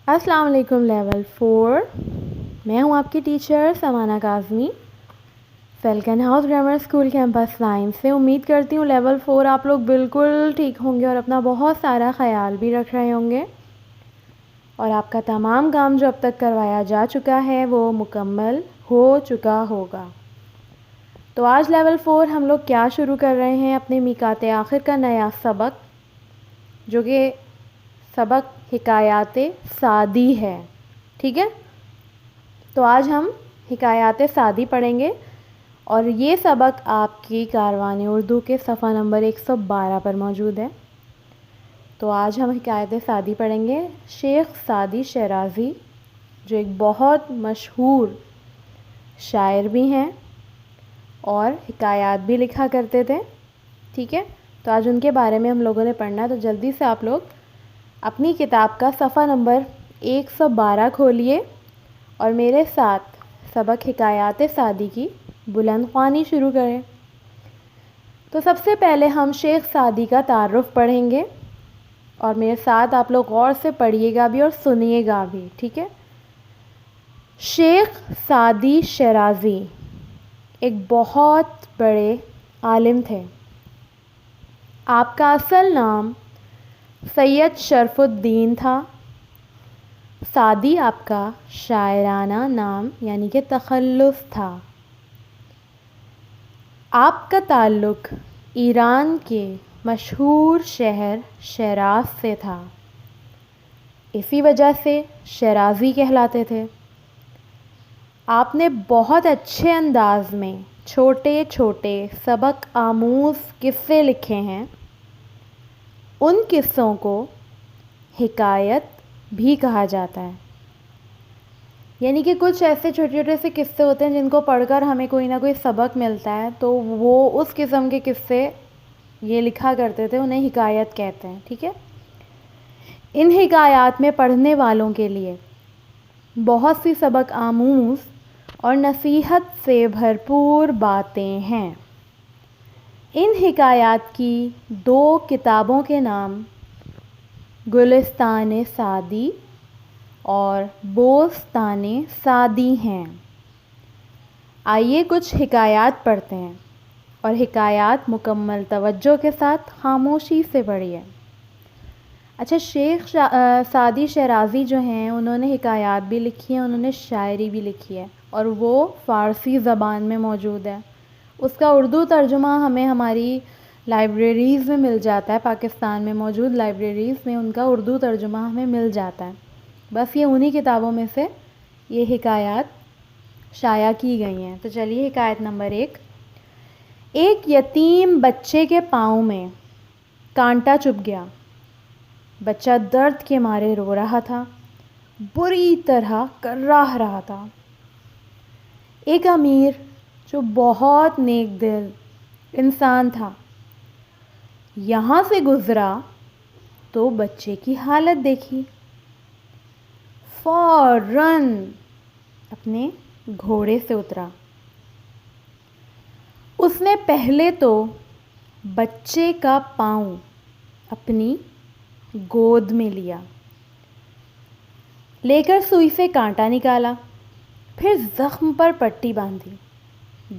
السلام علیکم لیول 4. میں ہوں آپ کی teacher Samana Kazmi, Falcon House Grammar School campus science سے. امید کرتی ہوں لیول 4 آپ لوگ بالکل ٹھیک ہوں گے اور اپنا بہت سارا خیال بھی رکھ رہے ہوں گے، اور آپ کا تمام کام جو اب تک کروایا جا چکا ہے وہ مکمل ہو چکا ہوگا. تو آج لیول 4 ہم لوگ کیا شروع کر رہے ہیں؟ اپنے میقات آخر کا نیا سبق، جو کہ سبق حکایات سعدی ہے. ٹھیک ہے، تو آج ہم حکایات سعدی پڑھیں گے، اور یہ سبق آپ کی کاروان اردو کے صفحہ نمبر 112 پر موجود ہے. تو آج ہم حکایات سعدی پڑھیں گے. شیخ سعدی شیرازی جو ایک بہت مشہور شاعر بھی ہیں اور حکایات بھی لکھا کرتے تھے. ٹھیک ہے، تو آج ان کے بارے میں ہم لوگوں نے پڑھنا ہے. تو جلدی سے آپ لوگ اپنی کتاب کا صفحہ نمبر 112 کھولیے اور میرے ساتھ سبق حکایات سعدی کی بلند خوانی شروع کریں. تو سب سے پہلے ہم شیخ سعدی کا تعارف پڑھیں گے، اور میرے ساتھ آپ لوگ غور سے پڑھیے گا بھی اور سنیے گا بھی. ٹھیک ہے. شیخ سعدی شیرازی ایک بہت بڑے عالم تھے. آپ کا اصل نام سید شرف الدین تھا. سعدی آپ کا شاعرانہ نام یعنی کہ تخلص تھا. آپ کا تعلق ایران کے مشہور شہر شیراز سے تھا، اسی وجہ سے شیرازی کہلاتے تھے. آپ نے بہت اچھے انداز میں چھوٹے چھوٹے سبق آموز قصے لکھے ہیں. ان قصوں کو حکایت بھی کہا جاتا ہے، یعنی کہ کچھ ایسے چھوٹے چھوٹے سے قصے ہوتے ہیں جن کو پڑھ کر ہمیں کوئی نہ کوئی سبق ملتا ہے، تو وہ اس قسم کے قصے یہ لکھا کرتے تھے، انہیں حکایت کہتے ہیں. ٹھیک ہے. ان حکایات میں پڑھنے والوں کے لیے بہت سی سبق آموز اور نصیحت سے بھرپور باتیں ہیں. ان حکایات کی 2 کتابوں کے نام گلستان سعدی اور بوستان سعدی ہیں. آئیے کچھ حکایات پڑھتے ہیں، اور حکایات مکمل توجہ کے ساتھ خاموشی سے پڑھیے. اچھا، شیخ سعدی شیرازی جو ہیں انہوں نے حکایات بھی لکھی ہیں، انہوں نے شاعری بھی لکھی ہے، اور وہ فارسی زبان میں موجود ہے. اس کا اردو ترجمہ ہمیں ہماری لائبریریز میں مل جاتا ہے. پاکستان میں موجود لائبریریز میں ان کا اردو ترجمہ ہمیں مل جاتا ہے. بس یہ انہی کتابوں میں سے یہ حکایات شائع کی گئی ہیں. تو چلیے حکایت نمبر 1. ایک یتیم بچے کے پاؤں میں کانٹا چبھ گیا. بچہ درد کے مارے رو رہا تھا، بری طرح کراہ رہا تھا. ایک امیر جو بہت نیک دل انسان تھا یہاں سے گزرا تو بچے کی حالت دیکھی. فوراً اپنے گھوڑے سے اترا. اس نے پہلے تو بچے کا پاؤں اپنی گود میں لے کر سوئی سے کانٹا نکالا، پھر زخم پر پٹی باندھی.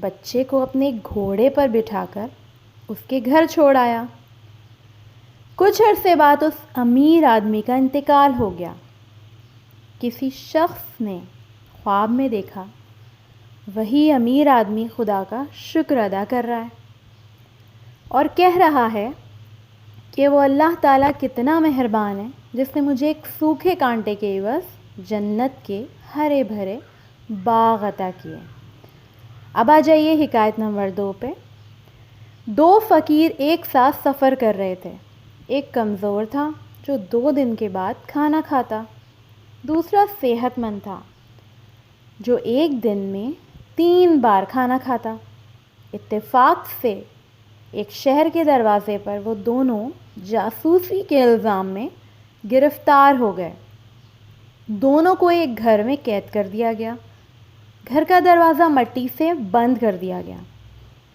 بچے کو اپنے گھوڑے پر بٹھا کر اس کے گھر چھوڑ آیا. کچھ عرصے بعد اس امیر آدمی کا انتقال ہو گیا. کسی شخص نے خواب میں دیکھا وہی امیر آدمی خدا کا شکر ادا کر رہا ہے اور کہہ رہا ہے کہ وہ اللہ تعالیٰ کتنا مہربان ہے جس نے مجھے ایک سوکھے کانٹے کے عوض جنت کے ہرے بھرے باغ عطا کیے. اب آ جائیے حکایت نمبر 2 پہ. 2 فقیر ایک ساتھ سفر کر رہے تھے. ایک کمزور تھا جو 2 دن کے بعد کھانا کھاتا. دوسرا صحت مند تھا جو ایک دن میں 3 بار کھانا کھاتا. اتفاق سے ایک شہر کے دروازے پر وہ دونوں جاسوسی کے الزام میں گرفتار ہو گئے. دونوں کو ایک گھر میں قید کر دیا گیا. گھر کا دروازہ مٹی سے بند کر دیا گیا.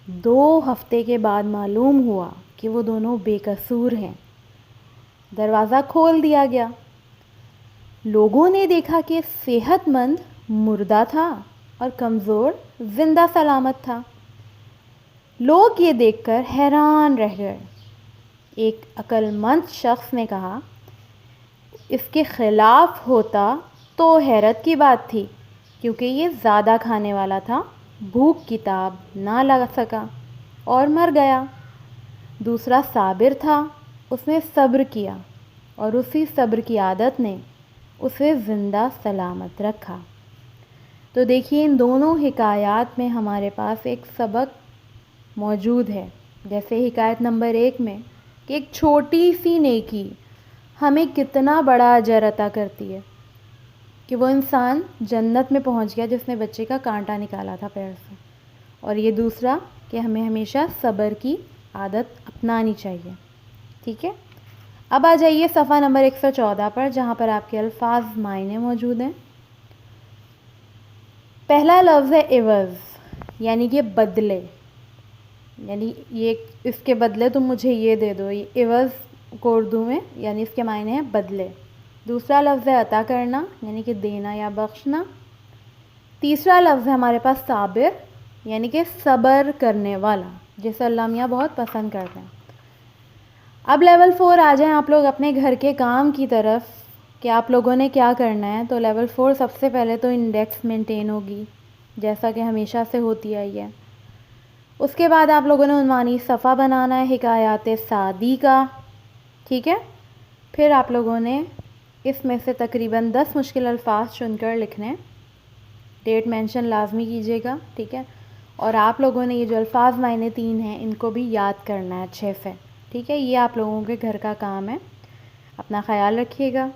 2 ہفتے کے بعد معلوم ہوا کہ وہ دونوں بے قصور ہیں. دروازہ کھول دیا گیا. لوگوں نے دیکھا کہ صحت مند مردہ تھا اور کمزور زندہ سلامت تھا. لوگ یہ دیکھ کر حیران رہ گئے. ایک عقل مند شخص نے کہا اس کے خلاف ہوتا تو حیرت کی بات تھی، کیونکہ یہ زیادہ کھانے والا تھا، بھوک کی تاب نہ لگا سکا اور مر گیا. دوسرا صابر تھا، اس نے صبر کیا اور اسی صبر کی عادت نے اسے زندہ سلامت رکھا. تو دیکھیے ان دونوں حکایات میں ہمارے پاس ایک سبق موجود ہے. جیسے حکایت نمبر 1 میں کہ ایک چھوٹی سی نیکی ہمیں کتنا بڑا اجر عطا کرتی ہے، کہ وہ انسان جنت میں پہنچ گیا جس نے بچے کا کانٹا نکالا تھا پیر سے. اور یہ دوسرا کہ ہمیں ہمیشہ صبر کی عادت اپنانی چاہیے. ٹھیک ہے، اب آ جائیے صفحہ نمبر 114 پر، جہاں پر آپ کے الفاظ معنی موجود ہیں. پہلا لفظ ہے عوض، یعنی کہ بدلے، یعنی یہ اس کے بدلے تم مجھے یہ دے دو. یہ عوض کو اردو میں یعنی اس کے معنی ہیں بدلے. دوسرا لفظ ہے عطا کرنا، یعنی کہ دینا یا بخشنا. تیسرا لفظ ہے ہمارے پاس صابر، یعنی کہ صبر کرنے والا، جسے اللہ میاں بہت پسند کرتے ہیں. اب لیول 4 آ جائیں آپ لوگ اپنے گھر کے کام کی طرف کہ آپ لوگوں نے کیا کرنا ہے. تو لیول 4 سب سے پہلے تو انڈیکس مینٹین ہوگی، جیسا کہ ہمیشہ سے ہوتی آئی ہے. اس کے بعد آپ لوگوں نے عنوانی صفحہ بنانا ہے حکایات سعدی کا. ٹھیک ہے، پھر آپ لوگوں نے اس میں سے تقریباً 10 مشکل الفاظ چن کر لکھنے. ڈیٹ مینشن لازمی کیجیے گا. ٹھیک ہے، اور آپ لوگوں نے یہ جو الفاظ معنی 3 ہیں ان کو بھی یاد کرنا ہے اچھے سے. ٹھیک ہے، یہ آپ لوگوں کے گھر کا کام ہے. اپنا خیال رکھیے گا.